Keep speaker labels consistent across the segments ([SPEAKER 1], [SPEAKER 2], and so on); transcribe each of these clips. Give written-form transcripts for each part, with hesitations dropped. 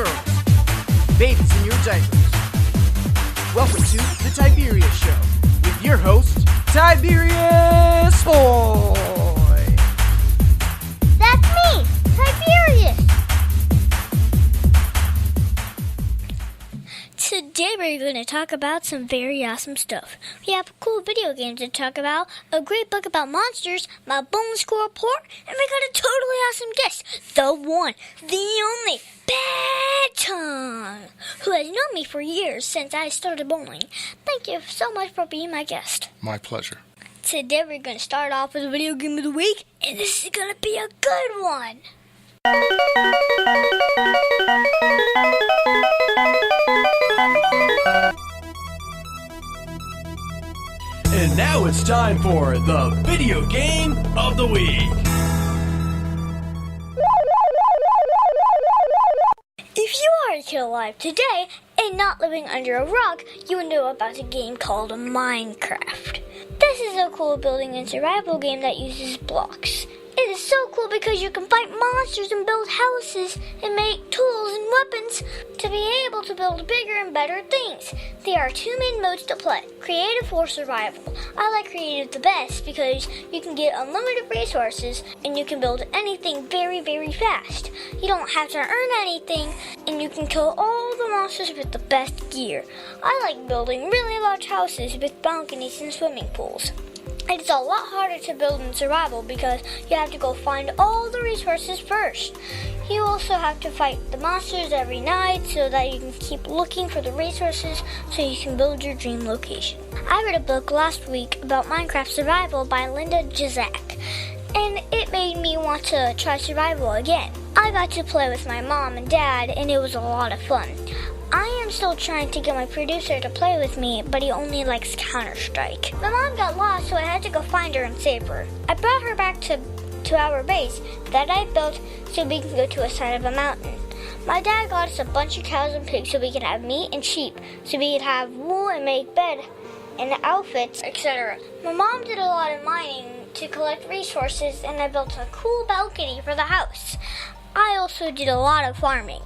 [SPEAKER 1] girls, babies in your diapers. Welcome to the Tiberius Show with your host, Tiberius Boy.
[SPEAKER 2] That's me, Tiberius. Today we're going to talk about some very awesome stuff. We have a cool video game to talk about, a great book about monsters, my bone score report, and we got a totally awesome guest, the one, the only, Bad Tom, who has known me for years since I started bowling. Thank you so much for being my guest.
[SPEAKER 3] My pleasure.
[SPEAKER 2] Today we're going to start off with a video game of the week, and this is going to be a good one.
[SPEAKER 1] And now it's time for the video game of the week.
[SPEAKER 2] If you are still alive today and not living under a rock, you will know about a game called Minecraft. This is a cool building and survival game that uses blocks. It is so cool because you can fight monsters and build houses and make tools and weapons to be able to build bigger and better things. There are two main modes to play, creative or survival. I like creative the best because you can get unlimited resources and you can build anything very, very fast. You don't have to earn anything and you can kill all the monsters with the best gear. I like building really large houses with balconies and swimming pools. It's a lot harder to build in survival because you have to go find all the resources first. You also have to fight the monsters every night so that you can keep looking for the resources so you can build your dream location. I read a book last week about Minecraft Survival by Linda Jazak, and it made me want to try survival again. I got to play with my mom and dad, and it was a lot of fun. I am still trying to get my producer to play with me, but he only likes Counter-Strike. My mom got lost, so I had to go find her and save her. I brought her back to our base that I built so we can go to a side of a mountain. My dad got us a bunch of cows and pigs so we could have meat and sheep, so we could have wool and make bed and outfits, etc. My mom did a lot of mining to collect resources, and I built a cool balcony for the house. I also did a lot of farming.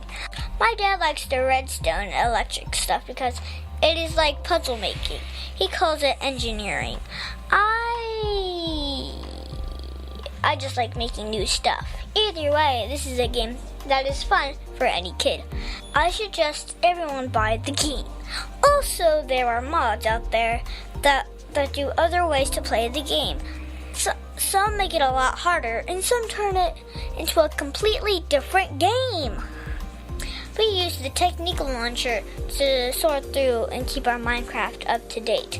[SPEAKER 2] My dad likes the redstone electric stuff because it is like puzzle making. He calls it engineering. I just like making new stuff. Either way, this is a game that is fun for any kid. I suggest everyone buy the game. Also, there are mods out there that do other ways to play the game. Some make it a lot harder, and some turn it into a completely different game. We use the Technical Launcher to sort through and keep our Minecraft up to date.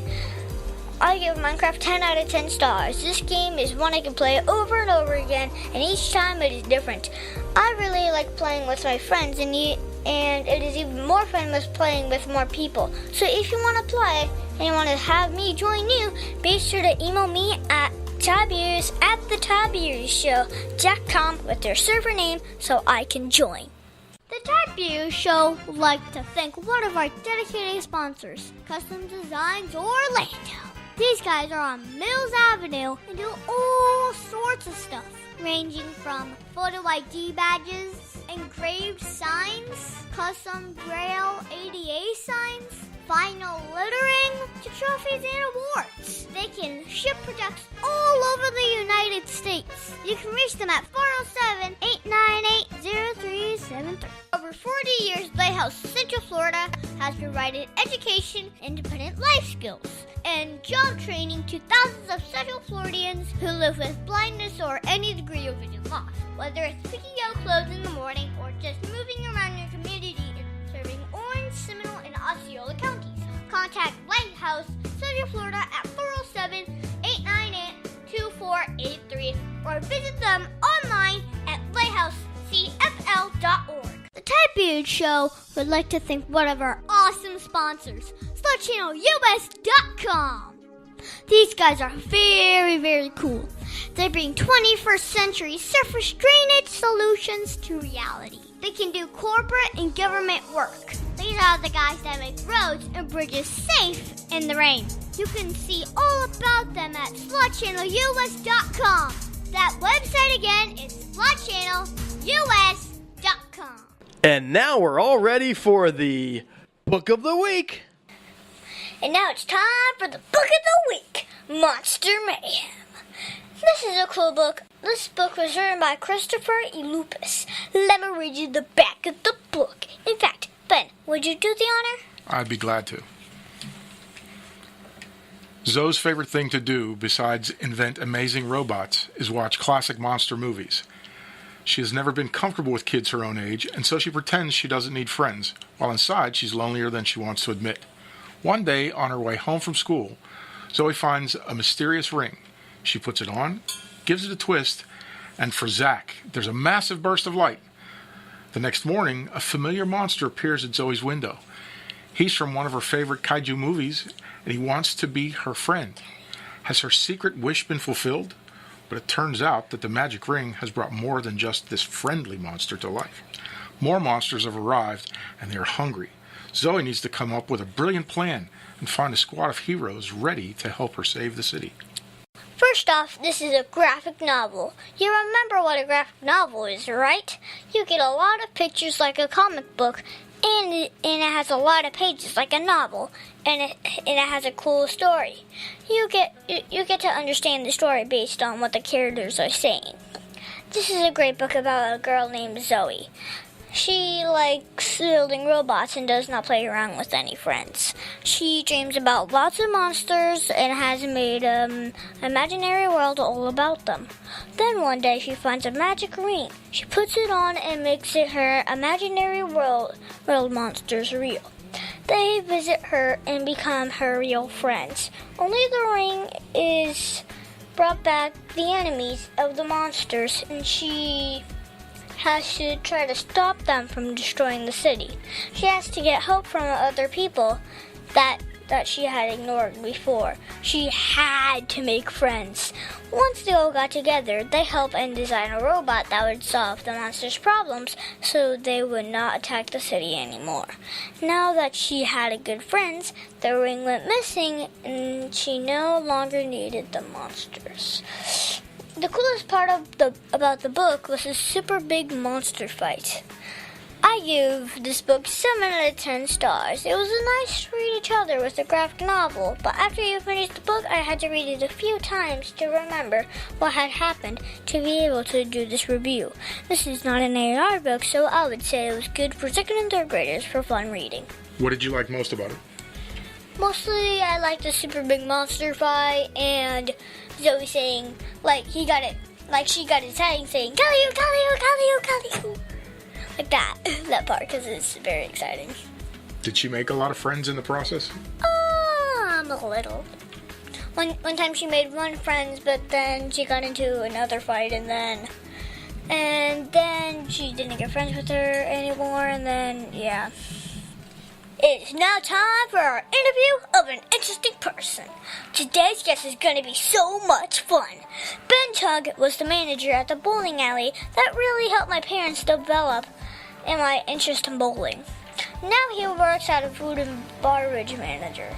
[SPEAKER 2] I give Minecraft 10 out of 10 stars. This game is one I can play over and over again, and each time it is different. I really like playing with my friends, and it is even more fun with playing with more people. So if you want to play and you want to have me join you, be sure to email me at Tiberius@thetiberiusshow.com with their server name so I can join. The Tiberius Show would like to thank one of our dedicated sponsors, Custom Designs Orlando. These guys are on Mills Avenue and do all sorts of stuff, ranging from photo ID badges, engraved signs, custom Braille ADA signs, vinyl lettering, to trophies and awards. They can ship products all over the United States. You can reach them at 407-898-0373. Over 40 years, Lighthouse Central Florida has provided education, independent life skills, and job training to thousands of Central Floridians who live with blindness or any degree of vision loss. Whether it's picking out clothes in the morning or just moving around your community and serving Orange, Seminole, and Osceola counties, contact Lighthouse Central Florida at 407-898-2483 or visit them online at lighthousecfl.org. The Tiberius Show would like to thank one of our awesome sponsors, SlutChannelUS.com. These guys are very, very cool. They bring 21st century surface drainage solutions to reality. They can do corporate and government work. These are the guys that make roads and bridges safe in the rain. You can see all about them at SlutChannelUS.com. That website again is SlutChannelUS.com.
[SPEAKER 1] And now we're all ready for the Book of the Week.
[SPEAKER 2] And now it's time for the Book of the Week, Monster Mayhem. This is a cool book. This book was written by Christopher E. Lupus. Let me read you the back of the book. In fact, Ben, would you do the honor?
[SPEAKER 3] I'd be glad to. Zoe's favorite thing to do, besides invent amazing robots, is watch classic monster movies. She has never been comfortable with kids her own age, and so she pretends she doesn't need friends, while inside she's lonelier than she wants to admit. One day, on her way home from school, Zoe finds a mysterious ring. She puts it on, gives it a twist, and for Zach, there's a massive burst of light. The next morning, a familiar monster appears at Zoe's window. He's from one of her favorite kaiju movies, and he wants to be her friend. Has her secret wish been fulfilled? But it turns out that the magic ring has brought more than just this friendly monster to life. More monsters have arrived, and they are hungry. Zoe needs to come up with a brilliant plan and find a squad of heroes ready to help her save the city.
[SPEAKER 2] First off, this is a graphic novel. You remember what a graphic novel is, right? You get a lot of pictures like a comic book, and it has a lot of pages like a novel, and it has a cool story. You get to understand the story based on what the characters are saying. This is a great book about a girl named Zoe. She likes building robots and does not play around with any friends. She dreams about lots of monsters and has made an imaginary world all about them. Then one day she finds a magic ring. She puts it on and makes it her imaginary world monsters real. They visit her and become her real friends. Only the ring is brought back the enemies of the monsters, and she has to try to stop them from destroying the city. She has to get help from other people that she had ignored before. She had to make friends. Once they all got together, they helped and designed a robot that would solve the monsters' problems so they would not attack the city anymore. Now that she had a good friends, the ring went missing and she no longer needed the monsters. The coolest part about the book was a super big monster fight. I give this book 7 out of 10 stars. It was a nice read each other with a graphic novel, but after you finish the book, I had to read it a few times to remember what had happened to be able to do this review. This is not an AR book, so I would say it was good for 2nd and 3rd graders for fun reading.
[SPEAKER 3] What did you like most about it?
[SPEAKER 2] Mostly, I liked the super big monster fight and Zoe saying, she got excited saying, Kalyu, Kalyu, Kalyu, Kalyu. Like that part, because it's very exciting.
[SPEAKER 3] Did she make a lot of friends in the process?
[SPEAKER 2] A little. One time she made one friend, but then she got into another fight, and then she didn't get friends with her anymore, and then, yeah. It's now time for our interview of an interesting person. Today's guest is going to be so much fun. Ben Tug was the manager at the bowling alley that really helped my parents develop in my interest in bowling. Now he works at a food and beverage manager.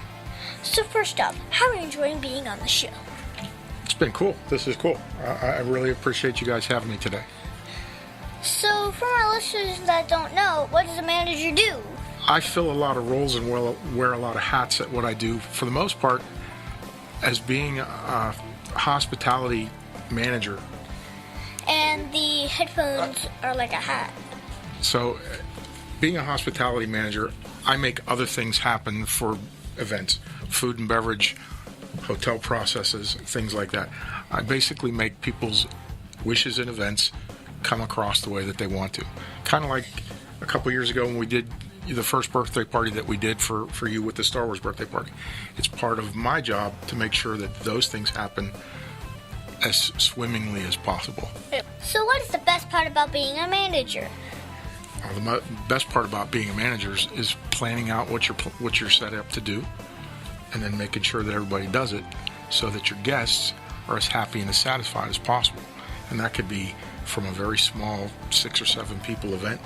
[SPEAKER 2] So first up, how are you enjoying being on the show?
[SPEAKER 3] It's been cool. This is cool. I really appreciate you guys having me today.
[SPEAKER 2] So for my listeners that don't know, what does a manager do?
[SPEAKER 3] I fill a lot of roles and wear a lot of hats at what I do. For the most part, as being a hospitality manager.
[SPEAKER 2] And the headphones are like a hat.
[SPEAKER 3] So, being a hospitality manager, I make other things happen for events. Food and beverage, hotel processes, things like that. I basically make people's wishes and events come across the way that they want to. Kind of like a couple years ago when we did the first birthday party that we did for you with the Star Wars birthday party. It's part of my job to make sure that those things happen as swimmingly as possible.
[SPEAKER 2] So what is the best part about being a manager?
[SPEAKER 3] The best part about being a manager is planning out what you're set up to do, and then making sure that everybody does it so that your guests are as happy and as satisfied as possible. And that could be from a very small 6 or 7 people event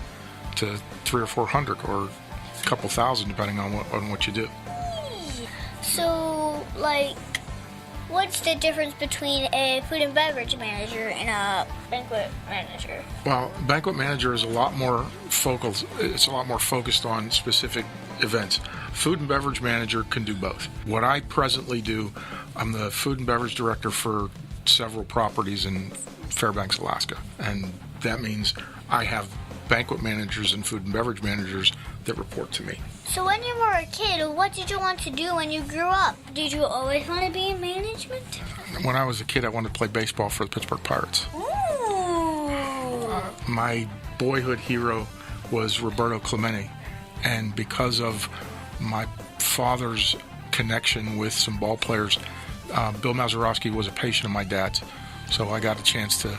[SPEAKER 3] to 300 or 400 or a couple thousand, depending on what you do.
[SPEAKER 2] So, What's the difference between a food and beverage manager and a banquet manager?
[SPEAKER 3] Well, banquet manager is a lot more focused. It's a lot more focused on specific events. Food and beverage manager can do both. What I presently do, I'm the food and beverage director for several properties in Fairbanks, Alaska, and that means I have banquet managers and food and beverage managers that report to me.
[SPEAKER 2] So when you were a kid, what did you want to do when you grew up? Did you always want to be in management?
[SPEAKER 3] When I was a kid, I wanted to play baseball for the Pittsburgh Pirates.
[SPEAKER 2] Ooh.
[SPEAKER 3] My boyhood hero was Roberto Clemente, and because of my father's connection with some ball players, Bill Mazeroski was a patient of my dad's, so I got a chance to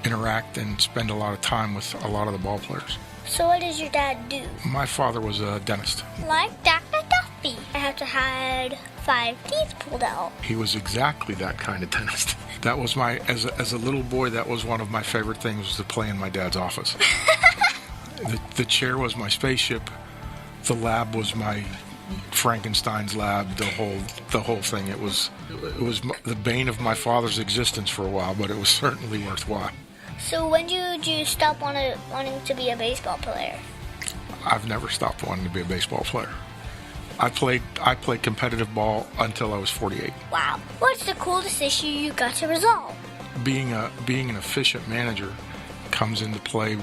[SPEAKER 3] interact and spend a lot of time with a lot of the ball players.
[SPEAKER 2] So what does your dad do?
[SPEAKER 3] My father was a dentist.
[SPEAKER 2] Like Dr. Duffy. I have to had 5 teeth pulled out.
[SPEAKER 3] He was exactly that kind of dentist. That was as a little boy, that was one of my favorite things, was to play in my dad's office. The chair was my spaceship. The lab was my Frankenstein's lab. The whole thing. It was the bane of my father's existence for a while, but it was certainly worthwhile.
[SPEAKER 2] So when did you stop wanting to be a baseball player?
[SPEAKER 3] I've never stopped wanting to be a baseball player. I played competitive ball until I was 48.
[SPEAKER 2] Wow. What's the coolest issue you got to resolve?
[SPEAKER 3] Being an efficient manager comes into play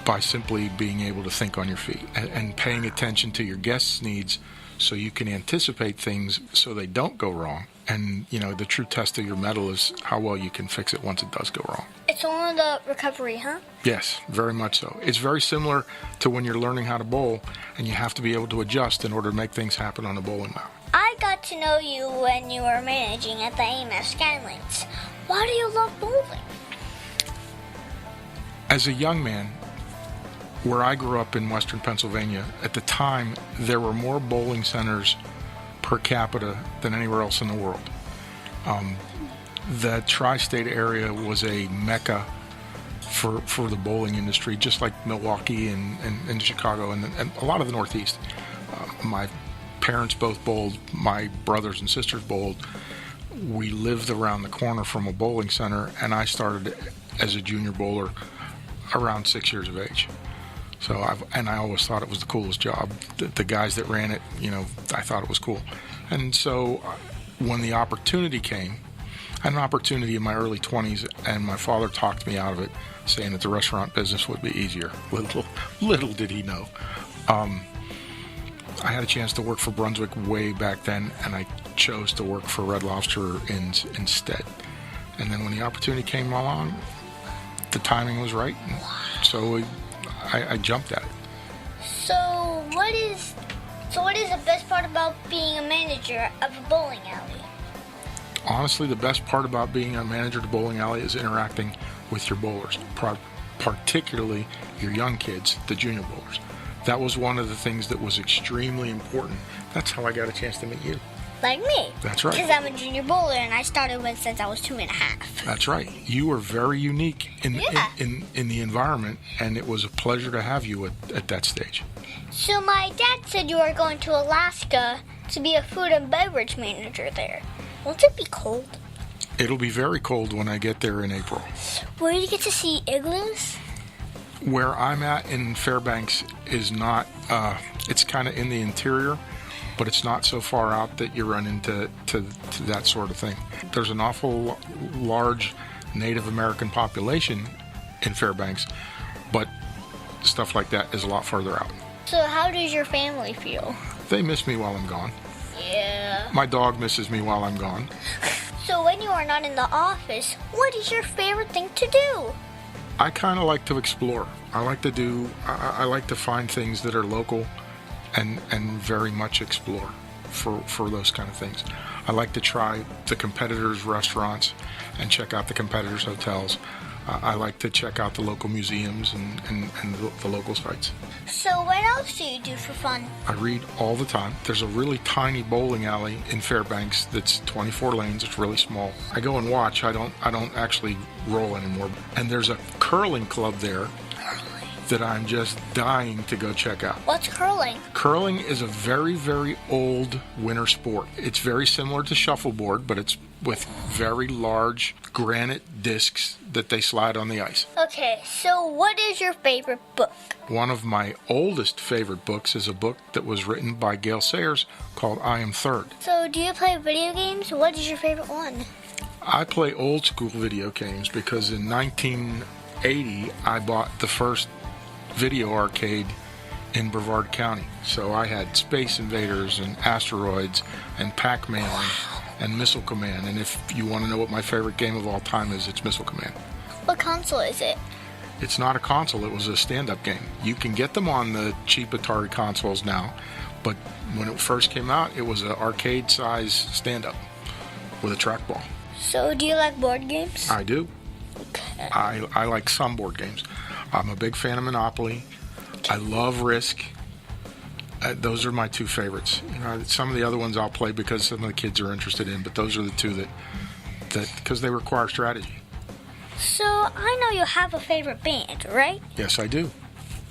[SPEAKER 3] by simply being able to think on your feet and paying attention to your guests' needs so you can anticipate things so they don't go wrong. And, the true test of your mettle is how well you can fix it once it does go wrong.
[SPEAKER 2] It's all in the recovery, huh?
[SPEAKER 3] Yes, very much so. It's very similar to when you're learning how to bowl, and you have to be able to adjust in order to make things happen on a bowling mound.
[SPEAKER 2] I got to know you when you were managing at the AMS Skylinks. Why do you love bowling?
[SPEAKER 3] As a young man, where I grew up in western Pennsylvania, at the time, there were more bowling centers per capita than anywhere else in the world. The tri-state area was a mecca for the bowling industry, just like Milwaukee and Chicago and a lot of the Northeast. My parents both bowled. My brothers and sisters bowled. We lived around the corner from a bowling center, and I started as a junior bowler around 6 years of age. So I always thought it was the coolest job. The guys that ran it, I thought it was cool. And so when the opportunity came, I had an opportunity in my early 20s, and my father talked me out of it, saying that the restaurant business would be easier. Little did he know. I had a chance to work for Brunswick way back then, and I chose to work for Red Lobster instead. And then when the opportunity came along, the timing was right, so I jumped at it.
[SPEAKER 2] So what is the best part about being a manager of a bowling alley?
[SPEAKER 3] Honestly, the best part about being a manager at a bowling alley is interacting with your bowlers, particularly your young kids, the junior bowlers. That was one of the things that was extremely important. That's how I got a chance to meet you.
[SPEAKER 2] Like me.
[SPEAKER 3] That's right.
[SPEAKER 2] Because I'm a junior bowler, and I started since I was 2.5.
[SPEAKER 3] That's right. You were very unique in the environment, and it was a pleasure to have you at that stage.
[SPEAKER 2] So my dad said you are going to Alaska to be a food and beverage manager there. Won't it be cold?
[SPEAKER 3] It'll be very cold when I get there in April.
[SPEAKER 2] Will you get to see igloos?
[SPEAKER 3] Where I'm at in Fairbanks is not, it's kind of in the interior, but it's not so far out that you run into that sort of thing. There's an awful large Native American population in Fairbanks, but stuff like that is a lot farther out.
[SPEAKER 2] So how does your family feel?
[SPEAKER 3] They miss me while I'm gone.
[SPEAKER 2] Yeah.
[SPEAKER 3] My dog misses me while I'm gone.
[SPEAKER 2] So when you are not in the office, what is your favorite thing to do?
[SPEAKER 3] I kind of like to explore. I like to find things that are local and very much explore for those kind of things. I like to try the competitors' restaurants and check out the competitors' hotels. I like to check out the local museums and the local sites.
[SPEAKER 2] So what else do you do for fun?
[SPEAKER 3] I read all the time. There's a really tiny bowling alley in Fairbanks that's 24 lanes. It's really small. I go and watch. I don't actually roll anymore. And there's a curling club there that I'm just dying to go check out.
[SPEAKER 2] What's curling?
[SPEAKER 3] Curling is a very, very old winter sport. It's very similar to shuffleboard, but it's with very large granite discs that they slide on the ice.
[SPEAKER 2] Okay, so what is your favorite book?
[SPEAKER 3] One of my oldest favorite books is a book that was written by Gail Sayers called I Am Third.
[SPEAKER 2] So do you play video games? What is your favorite one?
[SPEAKER 3] I play old school video games because in 1980 I bought the first video arcade in Brevard County. So I had Space Invaders and Asteroids and Pac-Man and Missile Command. And if you want to know what my favorite game of all time is, it's Missile Command.
[SPEAKER 2] What console is it?
[SPEAKER 3] It's not a console, it was a stand-up game. You can get them on the cheap Atari consoles now, but when it first came out, it was an arcade-size stand-up with a trackball.
[SPEAKER 2] So do you like board games?
[SPEAKER 3] I do.
[SPEAKER 2] Okay.
[SPEAKER 3] I like some board games. I'm a big fan of Monopoly. I love Risk. Those are my two favorites. You know, some of the other ones I'll play because some of the kids are interested in, but those are the two that because they require strategy.
[SPEAKER 2] So I know you have a favorite band, right?
[SPEAKER 3] Yes, I do.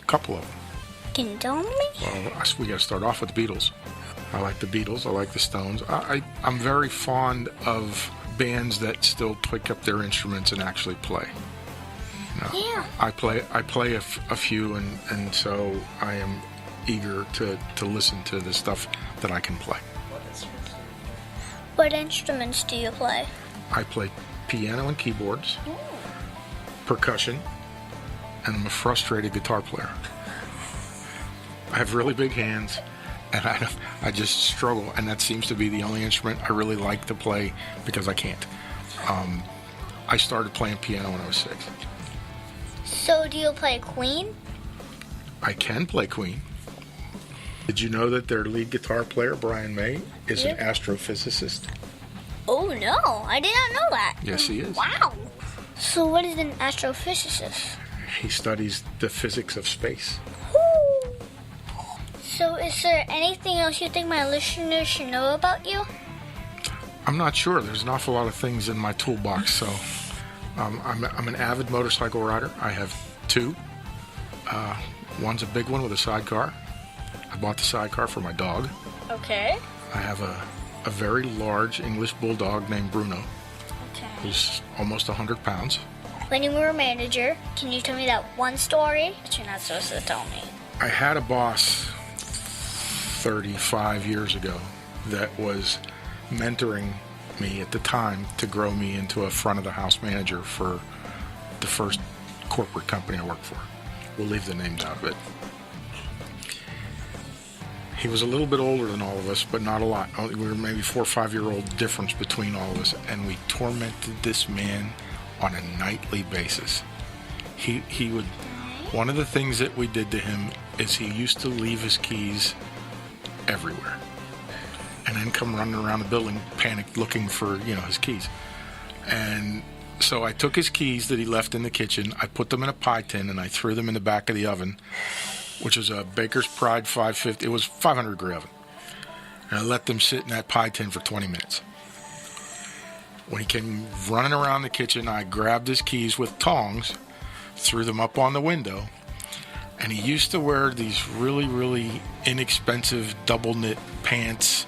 [SPEAKER 3] A couple of them.
[SPEAKER 2] Can you tell me?
[SPEAKER 3] Well, we got to start off with the Beatles. I like the Beatles. I like the Stones. I'm very fond of bands that still pick up their instruments and actually play. You know,
[SPEAKER 2] Yeah.
[SPEAKER 3] I play a few, and so I am eager to listen to the stuff that I can play.
[SPEAKER 2] What instruments do you play?
[SPEAKER 3] I play piano and keyboards, percussion, and I'm a frustrated guitar player. I have really big hands, and I just struggle, and that seems to be the only instrument I really like to play because I can't. I started playing piano when I was 6.
[SPEAKER 2] So do you play Queen?
[SPEAKER 3] I can play Queen. Did you know that their lead guitar player, Brian May, is an astrophysicist?
[SPEAKER 2] Oh no, I did not know that.
[SPEAKER 3] Yes, he is.
[SPEAKER 2] Wow. So what is an astrophysicist?
[SPEAKER 3] He studies the physics of space.
[SPEAKER 2] Woo. So is there anything else you think my listeners should know about you?
[SPEAKER 3] I'm not sure. There's an awful lot of things in my toolbox. So I'm an avid motorcycle rider. I have 2. One's a big one with a sidecar. I bought the sidecar for my dog.
[SPEAKER 2] Okay.
[SPEAKER 3] I have a very large English bulldog named Bruno,
[SPEAKER 2] Okay.
[SPEAKER 3] who's almost 100 pounds.
[SPEAKER 2] When you were a manager, can you tell me that one story that you're not supposed to tell me?
[SPEAKER 3] I had a boss 35 years ago that was mentoring me at the time to grow me into a front-of-the-house manager for the first corporate company I worked for. We'll leave the names out of it. He was a little bit older than all of us, but not a lot. We were maybe 4 or 5 year old difference between all of us, and we tormented this man on a nightly basis. He would. One of the things that we did to him is he used to leave his keys everywhere, and then come running around the building, panicked, looking for his keys. And so I took his keys that he left in the kitchen, I put them in a pie tin, and I threw them in the back of the oven, which was a Baker's Pride 550. It was 500 degree oven. And I let them sit in that pie tin for 20 minutes. When he came running around the kitchen, I grabbed his keys with tongs, threw them up on the window, and he used to wear these really, really inexpensive double knit pants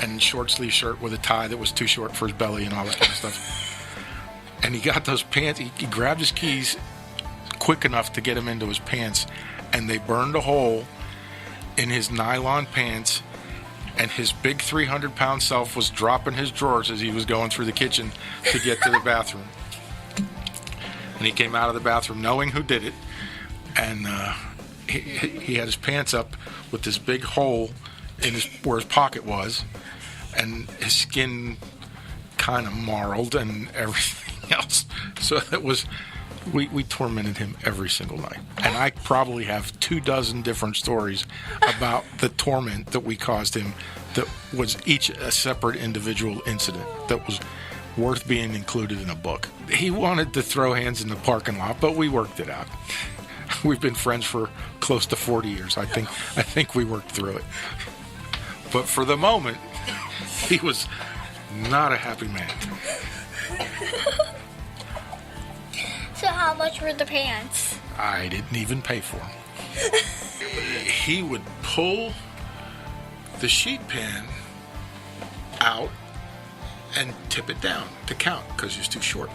[SPEAKER 3] and short sleeve shirt with a tie that was too short for his belly and all that kind of stuff. And he got those pants, he grabbed his keys quick enough to get them into his pants, and they burned a hole in his nylon pants, and his big 300-pound self was dropping his drawers as he was going through the kitchen to get to the bathroom. And he came out of the bathroom knowing who did it, and he had his pants up with this big hole in where his pocket was, and his skin kind of marled and everything else. So it was... We tormented him every single night. And I probably have 24 different stories about the torment that we caused him that was each a separate individual incident that was worth being included in a book. He wanted to throw hands in the parking lot, but we worked it out. We've been friends for close to 40 years. I think we worked through it. But for the moment, he was not a happy man.
[SPEAKER 2] So how much were the pants?
[SPEAKER 3] I didn't even pay for them. He would pull the sheet pan out and tip it down to count because he was too short.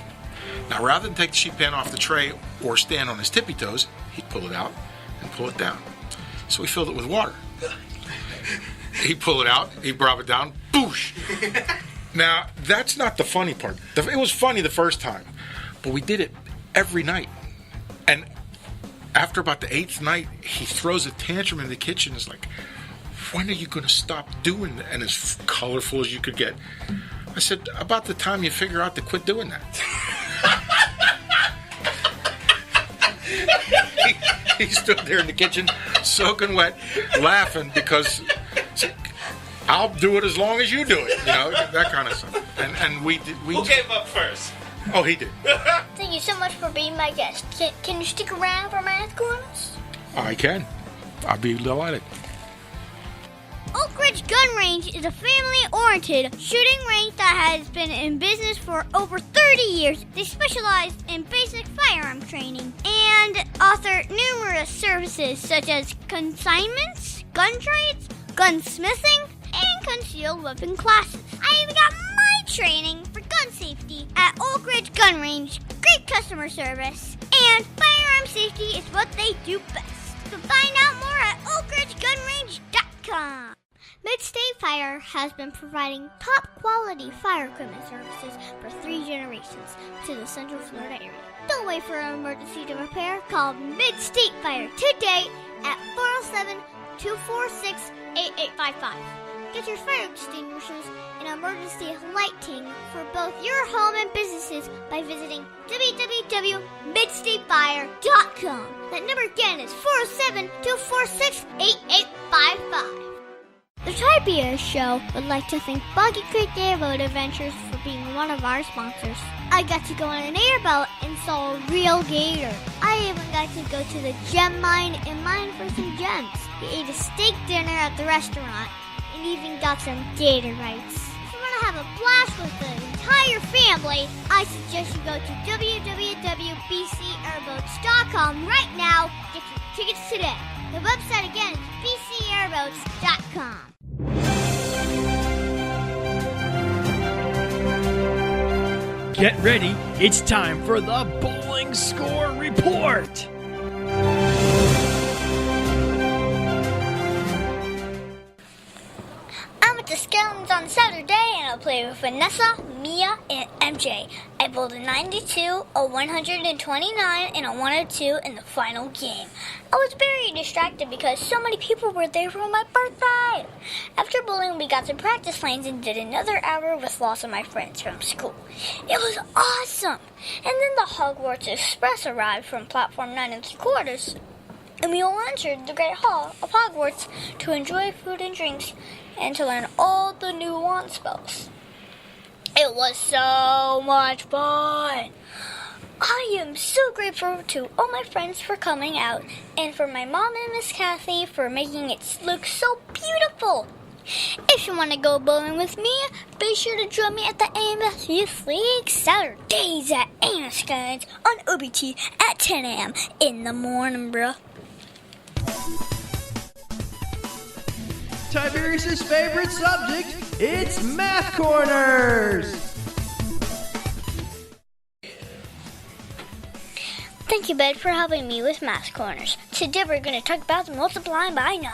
[SPEAKER 3] Now, rather than take the sheet pan off the tray or stand on his tippy toes, he'd pull it out and pull it down. So we filled it with water. He'd pull it out, he'd drop it down, boosh! Now, that's not the funny part. It was funny the first time, but we did it every night. And after about the 8th night, he throws a tantrum in the kitchen. It's like, when are you going to stop doing that? And as colorful as you could get. I said, about the time you figure out to quit doing that. he stood there in the kitchen, soaking wet, laughing because I'll do it as long as you do it, that kind of stuff. And we did.
[SPEAKER 4] Who gave up first?
[SPEAKER 3] Oh, he did.
[SPEAKER 2] Thank you so much for being my guest. Can you stick around for Math Corners?
[SPEAKER 3] I can. I'd be delighted.
[SPEAKER 2] Oak Ridge Gun Range is a family-oriented shooting range that has been in business for over 30 years. They specialize in basic firearm training and offer numerous services such as consignments, gun trades, gunsmithing, and concealed weapon classes. I even got my training for gun safety at Oak Ridge Gun Range. Great customer service, and firearm safety is what they do best. So find out more at oakridgegunrange.com. Mid-State Fire has been providing top-quality fire equipment services for 3 generations to the Central Florida area. Don't wait for an emergency to repair. Call Mid-State Fire today at 407-246-8855. Get your fire extinguishers and emergency lighting for both your home and businesses by visiting www.midstatefire.com. That number again is 407-246-8855. The Tiberius Show would like to thank Boggy Creek Airboat Adventures for being one of our sponsors. I got to go on an airboat and saw a real gator. I even got to go to the gem mine and mine for some gems. We ate a steak dinner at the restaurant and even got some gator bites. If you want to have a blast with the entire family, I suggest you go to www.bcairboats.com right now. Get your tickets today. The website again is bcairboats.com.
[SPEAKER 1] Get ready, it's time for the Bowling Score Report.
[SPEAKER 2] I'm at the Skeletons on Saturday and I'll play with Vanessa, Mia, and MJ. I bowled a 92, a 129, and a 102 in the final game. I was very distracted because so many people were there for my birthday. After bowling, we got to practice lanes and did another hour with lots of my friends from school. It was awesome. And then the Hogwarts Express arrived from platform 9 3/4, and we all entered the Great Hall of Hogwarts to enjoy food and drinks and to learn all the new wand spells. It was so much fun. I am so grateful to all my friends for coming out and for my mom and Miss Kathy for making it look so beautiful. If you want to go bowling with me, be sure to join me at the AMS Youth League Saturdays at AMS Guides on OBT at 10 a.m. in the morning, bruh.
[SPEAKER 1] Tiberius' favorite subject, it's Math Corners!
[SPEAKER 2] Thank you, Bed, for helping me with Math Corners. Today we're going to talk about multiplying by 9.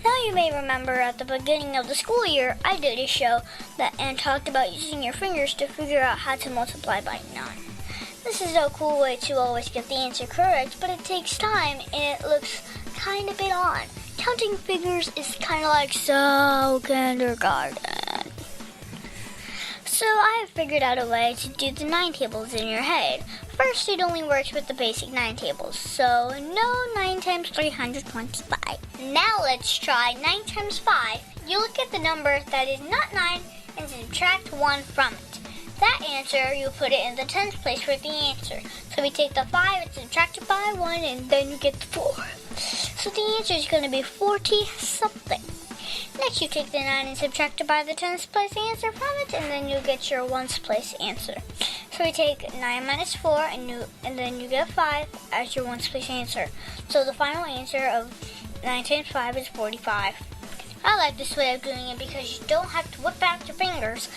[SPEAKER 2] Now you may remember at the beginning of the school year, I did a show and talked about using your fingers to figure out how to multiply by 9. This is a cool way to always get the answer correct, but it takes time and it looks kind of bit odd. Counting figures is kind of like so kindergarten. So I have figured out a way to do the 9 tables in your head. First, it only works with the basic 9 tables, so no 9 times 325. Now let's try 9 times 5. You look at the number that is not 9 and subtract 1 from it. That answer, you put it in the 10th place for the answer. So we take the 5 and subtract it by 1, and then you get the 4. So the answer is going to be 40-something. Next, you take the 9 and subtract it by the 10th place answer from it, and then you get your 1st place answer. So we take 9 minus 4, and then you get 5 as your ones place answer. So the final answer of 9 times 5 is 45. I like this way of doing it because you don't have to whip out your fingers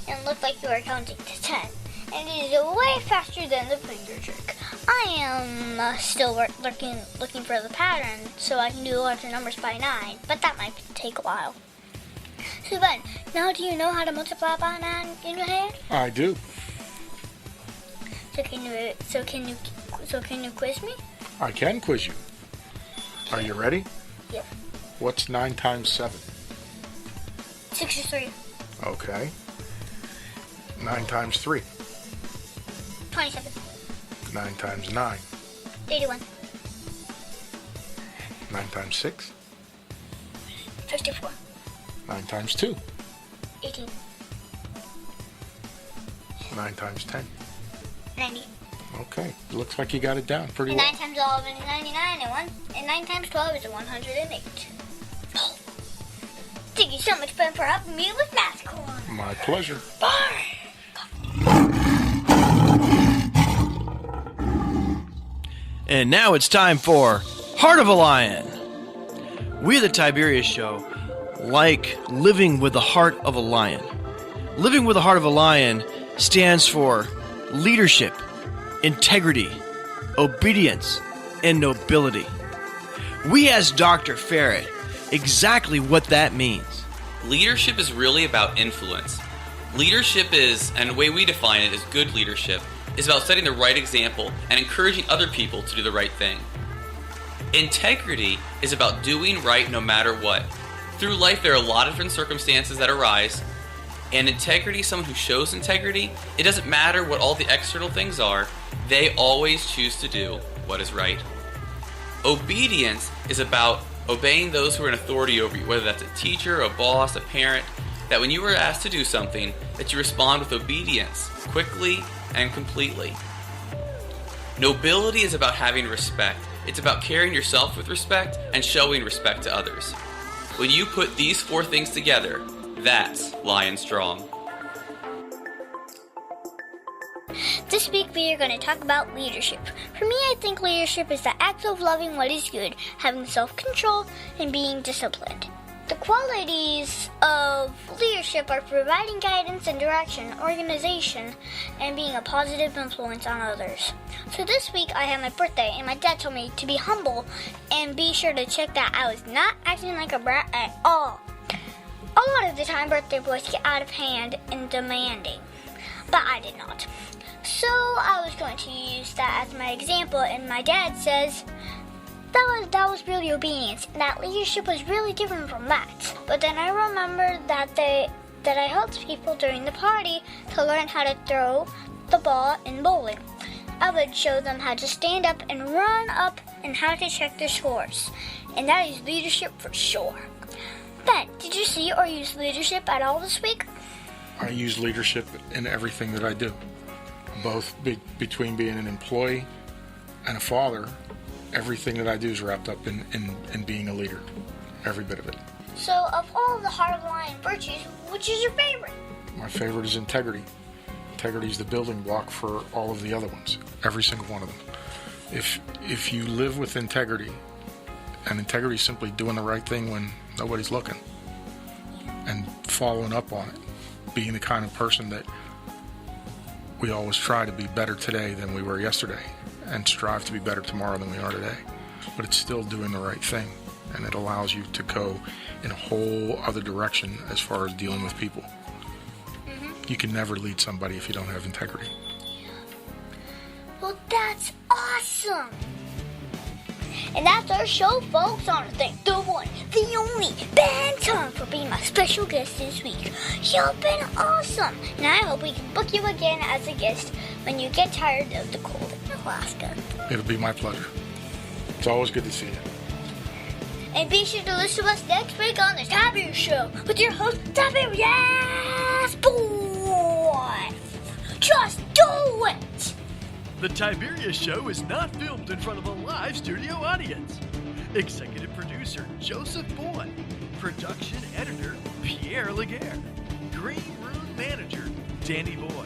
[SPEAKER 2] and look like you are counting to 10. And it is way faster than the finger trick. I am still looking for the pattern so I can do larger numbers by 9, but that might take a while. So Ben, now do you know how to multiply by 9 in your head?
[SPEAKER 3] I do.
[SPEAKER 2] So can you quiz me?
[SPEAKER 3] I can quiz you. Are you ready?
[SPEAKER 2] Yep.
[SPEAKER 3] What's 9 times 7?
[SPEAKER 2] 63.
[SPEAKER 3] Okay. 9 times 3?
[SPEAKER 2] 27.
[SPEAKER 3] 9 times 9?
[SPEAKER 2] 81.
[SPEAKER 3] 9 times 6?
[SPEAKER 2] 54.
[SPEAKER 3] 9 times 2?
[SPEAKER 2] 18.
[SPEAKER 1] 9 times 10.
[SPEAKER 2] 90.
[SPEAKER 3] Okay, looks like you got it down pretty
[SPEAKER 2] And
[SPEAKER 3] well.
[SPEAKER 2] 9 times 11 is 99, and 9 times 12 is 108. Oh. Thank you so much, Ben, for helping me with Math Corner.
[SPEAKER 3] My pleasure.
[SPEAKER 2] Bye.
[SPEAKER 1] And now it's time for Heart of a Lion. We at the Tiberius Show like living with the heart of a lion. Living with the heart of a lion stands for leadership, integrity, obedience, and nobility. We asked Dr. Ferret exactly what that means.
[SPEAKER 4] Leadership is really about influence. Leadership is, and the way we define it is good leadership, is about setting the right example and encouraging other people to do the right thing. Integrity is about doing right no matter what. Through life, there are a lot of different circumstances that arise, and integrity, someone who shows integrity, it doesn't matter what all the external things are, they always choose to do what is right. Obedience is about obeying those who are in authority over you, whether that's a teacher, a boss, a parent, that when you are asked to do something, that you respond with obedience, quickly and completely. Nobility is about having respect. It's about carrying yourself with respect and showing respect to others. When you put these 4 things together, that's Lion Strong.
[SPEAKER 2] This week we are going to talk about leadership. For me, I think leadership is the act of loving what is good, having self-control, and being disciplined. The qualities of leadership are providing guidance and direction, organization, and being a positive influence on others. So this week I had my birthday, and my dad told me to be humble and be sure to check that I was not acting like a brat at all. A lot of the time birthday boys get out of hand and demanding, but I did not. So I was going to use that as my example, and my dad says, that was really obedience, and that leadership was really different from that. But then I remembered that I helped people during the party to learn how to throw the ball in bowling. I would show them how to stand up and run up and how to check their scores. And that is leadership for sure. Ben, did you see or use leadership at all this week?
[SPEAKER 3] I use leadership in everything that I do. Both between being an employee and a father, everything that I do is wrapped up in being a leader. Every bit of it.
[SPEAKER 2] So, of all the Heart of the Lion virtues, which is your favorite?
[SPEAKER 3] My favorite is integrity. Integrity is the building block for all of the other ones. Every single one of them. If you live with integrity, and integrity is simply doing the right thing when nobody's looking, and following up on it, being the kind of person that we always try to be better today than we were yesterday, and strive to be better tomorrow than we are today. But it's still doing the right thing, and it allows you to go in a whole other direction as far as dealing with people. You can never lead somebody if you don't have integrity.
[SPEAKER 2] Well, that's awesome! And that's our show, folks. I want to thank the one, the only, Ben Tom for being my special guest this week. You've been awesome! And I hope we can book you again as a guest when you get tired of the cold in Alaska.
[SPEAKER 3] It'll be my pleasure. It's always good to see you.
[SPEAKER 2] And be sure to listen to us next week on the Tiberius Show with your host, Tiberius Boy. Just do it!
[SPEAKER 5] The Tiberius Show is not filmed in front of a live studio audience. Executive producer Joseph Boy. Production editor Pierre Laguerre. Green room manager Danny Boy.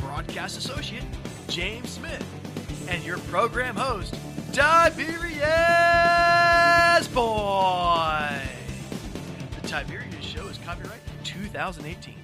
[SPEAKER 5] broadcast associate, James Smith, and your program host, Tiberius Boy. The Tiberius Show is copyright 2018.